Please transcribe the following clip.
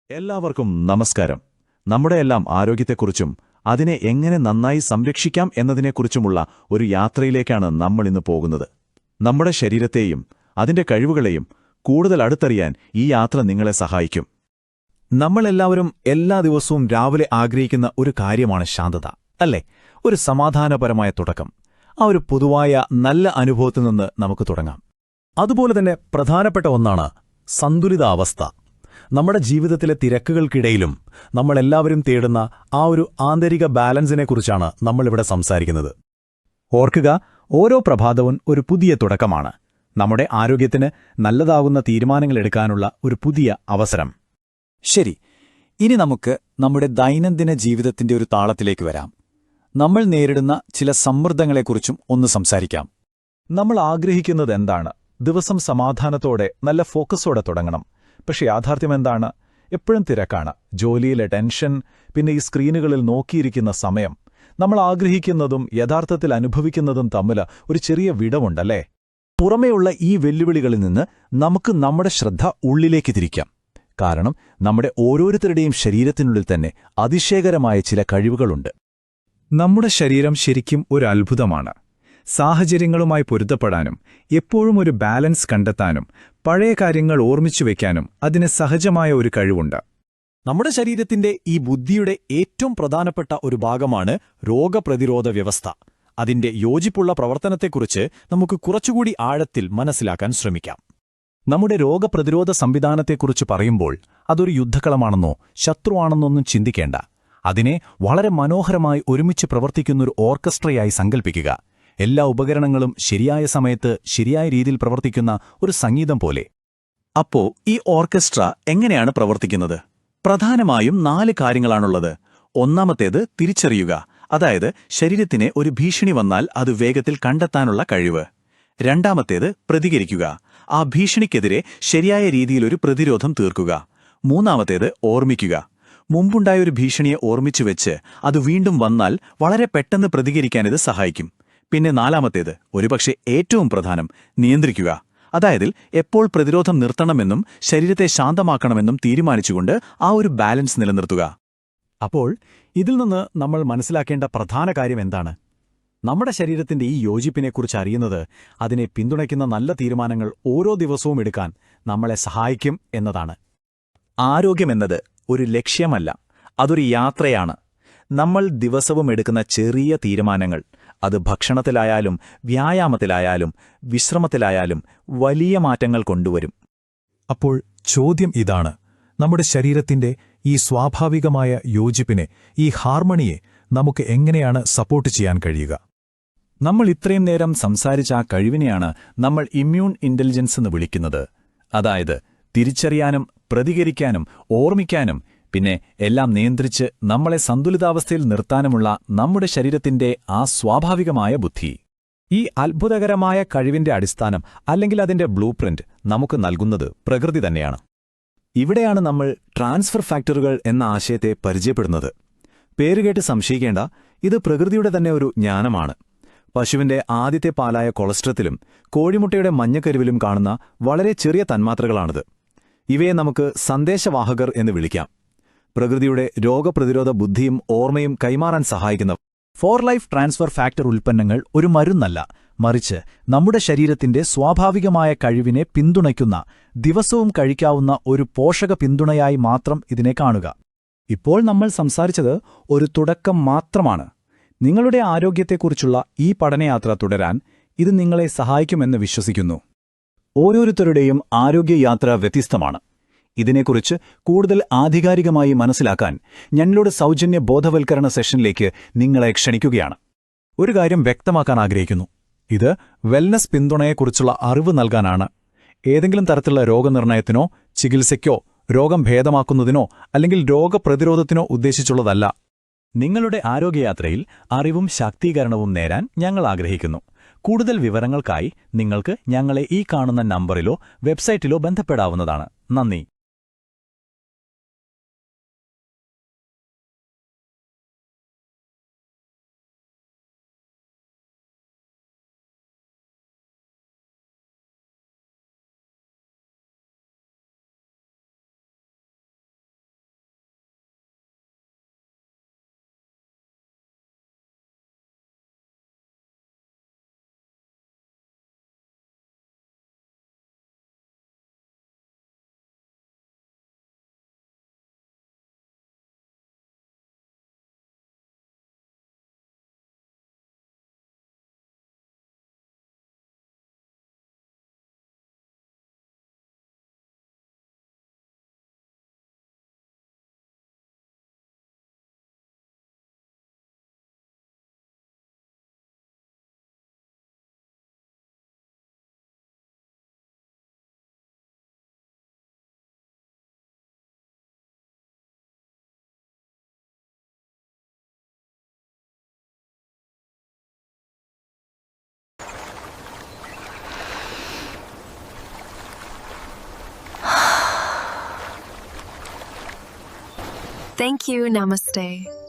എല്ലാവർക്കും നമസ്കാരം. നമ്മുടെയെല്ലാം ആരോഗ്യത്തെക്കുറിച്ചും അതിനെ എങ്ങനെ നന്നായി സംരക്ഷിക്കാം എന്നതിനെക്കുറിച്ചുമുള്ള ഒരു യാത്രയിലേക്കാണ് നമ്മൾ ഇന്ന് പോകുന്നത്. നമ്മുടെ ശരീരത്തെയും അതിന്റെ കഴിവുകളെയും കൂടുതൽ അടുത്തറിയാൻ ഈ യാത്ര നിങ്ങളെ സഹായിക്കും. നമ്മളെല്ലാവരും എല്ലാ ദിവസവും രാവിലെ ആഗ്രഹിക്കുന്ന ഒരു കാര്യമാണ് ശാന്തത, അല്ലേ? ഒരു സമാധാനപരമായ തുടക്കം. ആ ഒരു പൊതുവായ നല്ല അനുഭവത്തിൽ നിന്ന് നമുക്ക് തുടങ്ങാം. അതുപോലെ തന്നെ പ്രധാനപ്പെട്ട ഒന്നാണ് സന്തുലിതാവസ്ഥ. നമ്മുടെ ജീവിതത്തിലെ തിരക്കുകൾക്കിടയിലും നമ്മളെല്ലാവരും തേടുന്ന ആ ഒരു ആന്തരിക ബാലൻസിനെക്കുറിച്ചാണ് നമ്മളിവിടെ സംസാരിക്കുന്നത്. ഓർക്കുക, ഓരോ പ്രഭാതവും ഒരു പുതിയ തുടക്കമാണ്. നമ്മുടെ ആരോഗ്യത്തിന് നല്ലതാകുന്ന തീരുമാനങ്ങളെടുക്കാനുള്ള ഒരു പുതിയ അവസരം. ശരി, ഇനി നമുക്ക് നമ്മുടെ ദൈനംദിന ജീവിതത്തിന്റെ ഒരു താളത്തിലേക്ക് വരാം. നമ്മൾ നേരിടുന്ന ചില സമ്മർദ്ദങ്ങളെക്കുറിച്ചും ഒന്ന് സംസാരിക്കാം. നമ്മൾ ആഗ്രഹിക്കുന്നത് എന്താണ്? ദിവസം സമാധാനത്തോടെ നല്ല ഫോക്കസോടെ തുടങ്ങണം. പക്ഷേ യാഥാർത്ഥ്യം എന്താണ്? എപ്പോഴും തിരക്കാണ്. ജോലിയിലെ ടെൻഷൻ, പിന്നെ ഈ സ്ക്രീനുകളിൽ നോക്കിയിരിക്കുന്ന സമയം. നമ്മൾ ആഗ്രഹിക്കുന്നതും യഥാർത്ഥത്തിൽ അനുഭവിക്കുന്നതും തമ്മിൽ ഒരു ചെറിയ വിടവുണ്ടല്ലേ? പുറമേയുള്ള ഈ വെല്ലുവിളികളിൽ നിന്ന് നമുക്ക് നമ്മുടെ ശ്രദ്ധ ഉള്ളിലേക്ക് തിരിക്കാം. കാരണം നമ്മുടെ ഓരോരുത്തരുടെയും ശരീരത്തിനുള്ളിൽ തന്നെ അതിശയകരമായ ചില കഴിവുകളുണ്ട്. നമ്മുടെ ശരീരം ശരിക്കും ഒരു അത്ഭുതമാണ്. സാഹചര്യങ്ങളുമായി പൊരുത്തപ്പെടാനും എപ്പോഴും ഒരു ബാലൻസ് കണ്ടെത്താനും പഴയ കാര്യങ്ങൾ ഓർമ്മിച്ചുവെക്കാനും അതിന് സഹജമായ ഒരു കഴിവുണ്ട്. നമ്മുടെ ശരീരത്തിന്റെ ഈ ബുദ്ധിയുടെ ഏറ്റവും പ്രധാനപ്പെട്ട ഒരു ഭാഗമാണ് രോഗപ്രതിരോധ വ്യവസ്ഥ. അതിന്റെ യോജിപ്പുള്ള പ്രവർത്തനത്തെക്കുറിച്ച് നമുക്ക് കുറച്ചുകൂടി ആഴത്തിൽ മനസ്സിലാക്കാൻ ശ്രമിക്കാം. നമ്മുടെ രോഗപ്രതിരോധ സംവിധാനത്തെക്കുറിച്ച് പറയുമ്പോൾ അതൊരു യുദ്ധക്കളമാണെന്നോ ശത്രുവാണെന്നൊന്നും ചിന്തിക്കേണ്ട. അതിനെ വളരെ മനോഹരമായി ഒരുമിച്ച് പ്രവർത്തിക്കുന്നൊരു ഓർക്കസ്ട്രയായി സങ്കൽപ്പിക്കുക. എല്ലാ ഉപകരണങ്ങളും ശരിയായ സമയത്ത് ശരിയായ രീതിയിൽ പ്രവർത്തിക്കുന്ന ഒരു സംഗീതം പോലെ. അപ്പോ ഈ ഓർക്കസ്ട്ര എങ്ങനെയാണ് പ്രവർത്തിക്കുന്നത്? പ്രധാനമായും 4 കാര്യങ്ങളാണുള്ളത്. ഒന്നാമത്തേത് തിരിച്ചറിയുക, അതായത് ശരീരത്തിന് ഒരു ഭീഷണി വന്നാൽ അത് വേഗത്തിൽ കണ്ടെത്താനുള്ള കഴിവ്. രണ്ടാമത്തേത് പ്രതികരിക്കുക, ആ ഭീഷണിക്കെതിരെ ശരിയായ രീതിയിലൊരു പ്രതിരോധം തീർക്കുക. മൂന്നാമത്തേത് ഓർമ്മിക്കുക, മുമ്പുണ്ടായൊരു ഭീഷണിയെ ഓർമ്മിച്ചുവെച്ച് അത് വീണ്ടും വന്നാൽ വളരെ പെട്ടെന്ന് പ്രതികരിക്കാനിത് സഹായിക്കും. പിന്നെ നാലാമത്തേത്, ഒരുപക്ഷെ ഏറ്റവും പ്രധാനം, നിയന്ത്രിക്കുക, അതായത് എപ്പോൾ പ്രതിരോധം നിർത്തണമെന്നും ശരീരത്തെ ശാന്തമാക്കണമെന്നും തീരുമാനിച്ചുകൊണ്ട് ആ ഒരു ബാലൻസ് നിലനിർത്തുക. അപ്പോൾ ഇതിൽ നിന്ന് നമ്മൾ മനസ്സിലാക്കേണ്ട പ്രധാന കാര്യം എന്താണ്? നമ്മുടെ ശരീരത്തിന്റെ ഈ യോജിപ്പിനെക്കുറിച്ച് അറിയുന്നത് അതിനെ പിന്തുണയ്ക്കുന്ന നല്ല തീരുമാനങ്ങൾ ഓരോ ദിവസവും എടുക്കാൻ നമ്മളെ സഹായിക്കും എന്നതാണ്. ആരോഗ്യമെന്നത് ഒരു ലക്ഷ്യമല്ല, അതൊരു യാത്രയാണ്. നമ്മൾ ദിവസവും എടുക്കുന്ന ചെറിയ തീരുമാനങ്ങൾ, അത് ഭക്ഷണത്തിലായാലും വ്യായാമത്തിലായാലും വിശ്രമത്തിലായാലും വലിയ മാറ്റങ്ങൾ കൊണ്ടുവരും. അപ്പോൾ ചോദ്യം ഇതാണ്: നമ്മുടെ ശരീരത്തിന്റെ ഈ സ്വാഭാവികമായ യോജിപ്പിനെ, ഈ ഹാർമണിയെ നമുക്ക് എങ്ങനെയാണ് സപ്പോർട്ട് ചെയ്യാൻ കഴിയുക? നമ്മൾ ഇത്രയും നേരം സംസാരിച്ച ആ കഴിവിനെയാണ് നമ്മൾ ഇമ്മ്യൂൺ ഇന്റലിജൻസ് എന്ന് വിളിക്കുന്നത്. അതായത് തിരിച്ചറിയാനും പ്രതികരിക്കാനും ഓർമ്മിക്കാനും പിന്നെ എല്ലാം നിയന്ത്രിച്ച് നമ്മളെ സന്തുലിതാവസ്ഥയിൽ നിർത്താനുമുള്ള നമ്മുടെ ശരീരത്തിന്റെ ആ സ്വാഭാവികമായ ബുദ്ധി. ഈ അത്ഭുതകരമായ കഴിവിന്റെ അടിസ്ഥാനം, അല്ലെങ്കിൽ അതിന്റെ ബ്ലൂ പ്രിന്റ്, നമുക്ക് നൽകുന്നത് പ്രകൃതി തന്നെയാണ്. ഇവിടെയാണ് നമ്മൾ ട്രാൻസ്ഫർ ഫാക്ടറുകൾ എന്ന ആശയത്തെ പരിചയപ്പെടുന്നത്. പേരുകേട്ട് സംശയിക്കേണ്ട, ഇത് പ്രകൃതിയുടെ തന്നെ ഒരു ജ്ഞാനമാണ്. പശുവിന്റെ ആദ്യത്തെ പാലായ കൊളസ്ട്രത്തിലും കോഴിമുട്ടയുടെ മഞ്ഞക്കരുവിലും കാണുന്ന വളരെ ചെറിയ തന്മാത്രകളാണിത്. ഇവയെ നമുക്ക് സന്ദേശവാഹകർ എന്ന് വിളിക്കാം. പ്രകൃതിയുടെ രോഗപ്രതിരോധ ബുദ്ധിയും ഓർമ്മയും കൈമാറാൻ സഹായിക്കുന്ന 4 ലൈഫ് ട്രാൻസ്ഫർ ഫാക്ടർ ഉൽപ്പന്നങ്ങൾ ഒരു മരുന്നല്ല, മറിച്ച് നമ്മുടെ ശരീരത്തിന്റെ സ്വാഭാവികമായ കഴിവിനെ പിന്തുണയ്ക്കുന്ന, ദിവസവും കഴിക്കാവുന്ന ഒരു പോഷക പിന്തുണയായി മാത്രം ഇതിനെ കാണുക. ഇപ്പോൾ നമ്മൾ സംസാരിച്ചത് ഒരു തുടക്കം മാത്രമാണ്. നിങ്ങളുടെ ആരോഗ്യത്തെക്കുറിച്ചുള്ള ഈ പഠനയാത്ര തുടരാൻ ഇത് നിങ്ങളെ സഹായിക്കുമെന്ന് വിശ്വസിക്കുന്നു. ഓരോരുത്തരുടെയും ആരോഗ്യയാത്ര വ്യത്യസ്തമാണ്. ഇതിനെക്കുറിച്ച് കൂടുതൽ ആധികാരികമായി മനസ്സിലാക്കാൻ ഞങ്ങളുടെ സൗജന്യ ബോധവൽക്കരണ സെഷനിലേക്ക് നിങ്ങളെ ക്ഷണിക്കുകയാണ്. ഒരു കാര്യം വ്യക്തമാക്കാൻ ആഗ്രഹിക്കുന്നു: ഇത് വെൽനസ് പിന്തുണയെക്കുറിച്ചുള്ള അറിവ് നൽകാനാണ്. ഏതെങ്കിലും തരത്തിലുള്ള രോഗനിർണയത്തിനോ ചികിത്സയ്ക്കോ രോഗം ഭേദമാക്കുന്നതിനോ അല്ലെങ്കിൽ രോഗപ്രതിരോധത്തിനോ ഉദ്ദേശിച്ചുള്ളതല്ല. നിങ്ങളുടെ ആരോഗ്യയാത്രയിൽ അറിവും ശാക്തീകരണവും നേരാൻ ഞങ്ങൾ ആഗ്രഹിക്കുന്നു. കൂടുതൽ വിവരങ്ങൾക്കായി നിങ്ങൾക്ക് ഞങ്ങളെ ഈ കാണുന്ന നമ്പറിലോ വെബ്സൈറ്റിലോ ബന്ധപ്പെടാവുന്നതാണ്. നന്ദി. Thank you. Namaste.